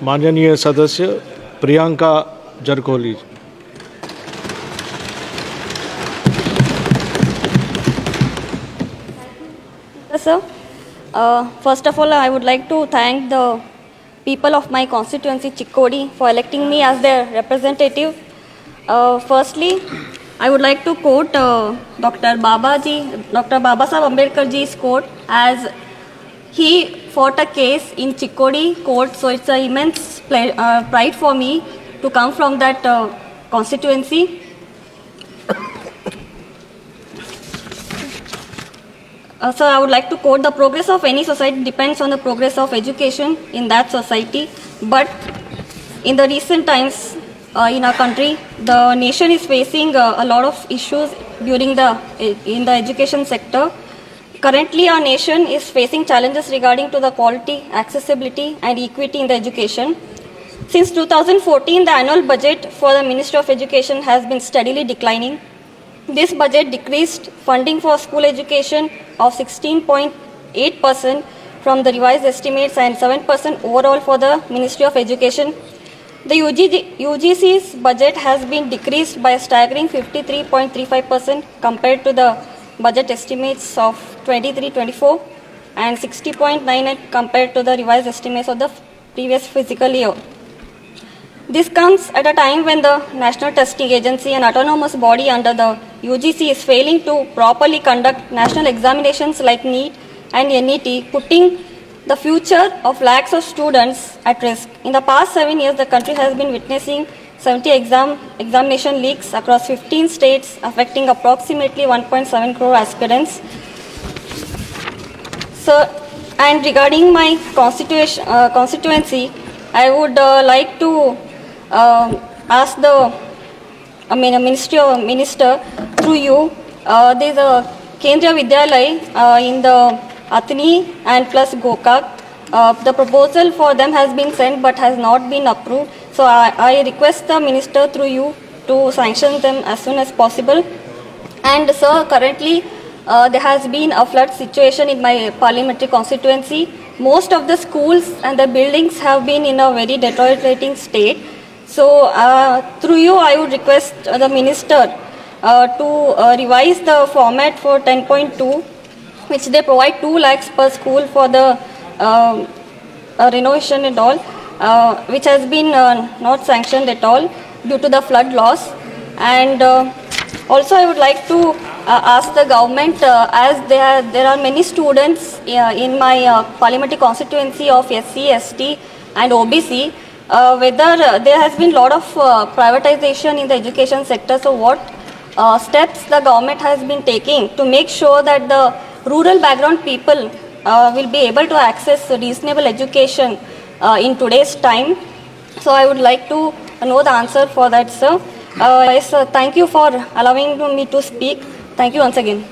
माननीय सदस्य Priyanka जरकोली। Sir, first of all, I would like to thank the people of my constituency, Chikkodi, for electing me as their representative. Firstly, I would like to quote Dr. Babasaheb Ambedkar ji's quote, as he fought a case in Chikkodi court, so it's an immense pride for me to come from that constituency. So I would like to quote, the progress of any society depends on the progress of education in that society. But in the recent times in our country, the nation is facing a lot of issues in the education sector. Currently, our nation is facing challenges regarding to the quality, accessibility and equity in the education. Since 2014, the annual budget for the Ministry of Education has been steadily declining. This budget decreased funding for school education of 16.8% from the revised estimates and 7% overall for the Ministry of Education. The UGC's budget has been decreased by a staggering 53.35% compared to the budget estimates of 23-24 and 60.98% compared to the revised estimates of the previous fiscal year. This comes at a time when the National Testing Agency, an autonomous body under the UGC, is failing to properly conduct national examinations like NEET and NET, putting the future of lakhs of students at risk. In the past 7 years, the country has been witnessing 70 examination leaks across 15 states, affecting approximately 1.7 crore aspirants. So, and regarding my constituency, I would like to ask the minister through you. There is a Kendriya Vidyalaya in the Athni and plus Gokak. The proposal for them has been sent but has not been approved. So I request the minister through you to sanction them as soon as possible. And sir, currently there has been a flood situation in my parliamentary constituency. Most of the schools and the buildings have been in a very deteriorating state. So through you, I would request the minister to revise the format for 10.2, which they provide 2 lakhs per school for the renovation and all, which has been not sanctioned at all due to the flood loss. And also I would like to ask the government, as there are many students in my parliamentary constituency of SC, ST and OBC, whether there has been a lot of privatization in the education sector. So what steps the government has been taking to make sure that the rural background people will be able to access reasonable education in today's time? So I would like to know the answer for that, sir. Yes, sir, thank you for allowing me to speak. Thank you once again.